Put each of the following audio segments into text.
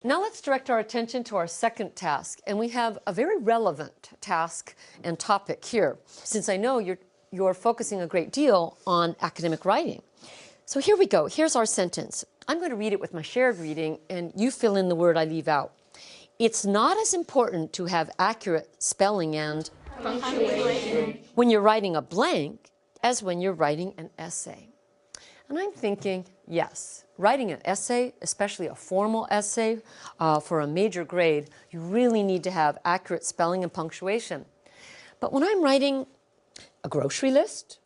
Now let's direct our attention to our second task, and we have a very relevant task and topic here, since I know you're focusing a great deal on academic writing. So here we go. Here's our sentence. I'm going to read it with my shared reading, and you fill in the word I leave out. It's not as important to have accurate spelling and punctuation when you're writing a blank as when you're writing an essay. And I'm thinking, yes, writing an essay, especially a formal essay for a major grade, you really need to have accurate spelling and punctuation. But when I'm writing a grocery list,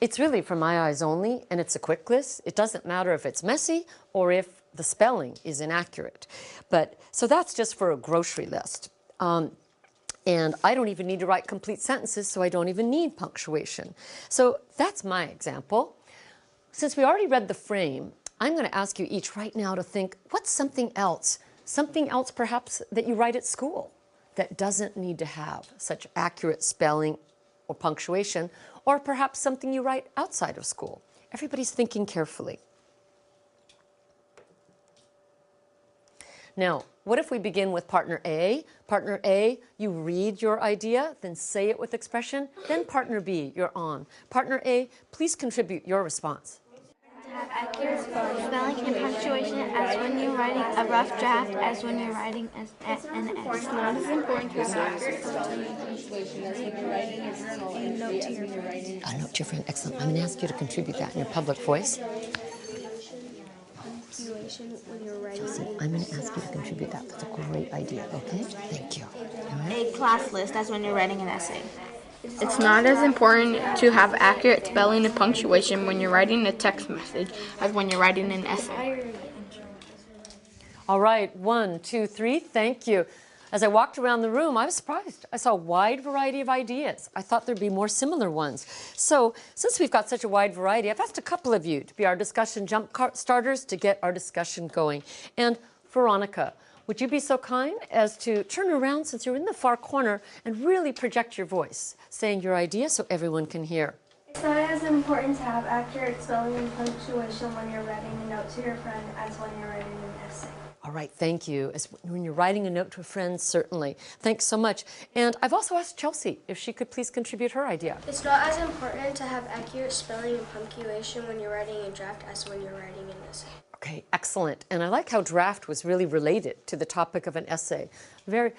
it's really for my eyes only, and it's a quick list. It doesn't matter if it's messy or if the spelling is inaccurate. So that's just for a grocery list. And I don't even need to write complete sentences, so I don't even need punctuation. So that's my example. Since we already read the frame, I'm going to ask you each right now to think, what's something else perhaps that you write at school that doesn't need to have such accurate spelling or punctuation, or perhaps something you write outside of school? Everybody's thinking carefully. Now, what if we begin with partner A? Partner A, you read your idea, then say it with expression. Then partner B, you're on. Partner A, please contribute your response. To have accurate spelling and punctuation as when you're writing a rough draft as when you're writing an essay. It's not as important to have accurate spelling and punctuation as when you're writing a journal entry as when you're writing A note to your friend. Excellent. I'm going to ask you to contribute that in your public voice. When you're writing I'm going to ask you to contribute that. That's a great idea, okay? Thank you. All right. A class list as when you're writing an essay. It's not as important to have accurate spelling and punctuation when you're writing a text message as when you're writing an essay. All right, 1, 2, 3, thank you. As I walked around the room, I was surprised. I saw a wide variety of ideas. I thought there'd be more similar ones. So, since we've got such a wide variety, I've asked a couple of you to be our discussion jump starters to get our discussion going. And Veronica, would you be so kind as to turn around since you're in the far corner and really project your voice, saying your idea so everyone can hear? It's not as important to have accurate spelling and punctuation when you're writing a note to your friend as when you're writing an essay. All right, thank you. When you're writing a note to a friend, certainly. Thanks so much. And I've also asked Chelsea if she could please contribute her idea. It's not as important to have accurate spelling and punctuation when you're writing a draft as when you're writing an essay. Okay, excellent. And I like how draft was really related to the topic of an essay. Very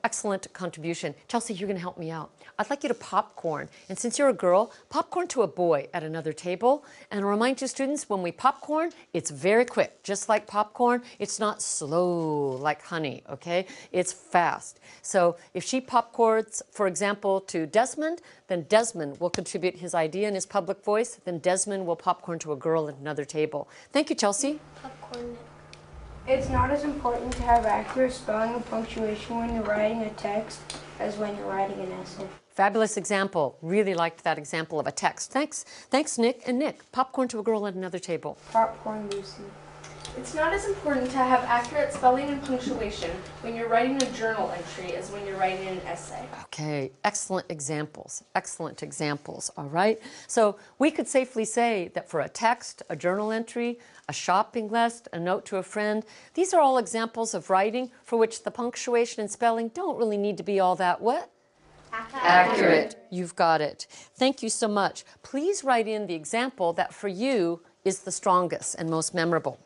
excellent contribution. Chelsea, you're going to help me out. I'd like you to popcorn. And since you're a girl, popcorn to a boy at another table. And I'll remind you students, when we popcorn, it's very quick. Just like popcorn, it's not slow like honey, okay? It's fast. So if she popcorns, for example, to Desmond, then Desmond will contribute his idea in his public voice. Then Desmond will popcorn to a girl at another table. Thank you, Chelsea. Popcorn. It's not as important to have accurate spelling and punctuation when you're writing a text as when you're writing an essay. Fabulous example. Really liked that example of a text. Thanks, Nick. And Nick, popcorn to a girl at another table. Popcorn, Lucy. It's not as important to have accurate spelling and punctuation when you're writing a journal entry as when you're writing an essay. Okay, excellent examples. Excellent examples, all right? So we could safely say that for a text, a journal entry, a shopping list, a note to a friend, these are all examples of writing for which the punctuation and spelling don't really need to be all that what? Accurate. You've got it. Thank you so much. Please write in the example that for you is the strongest and most memorable.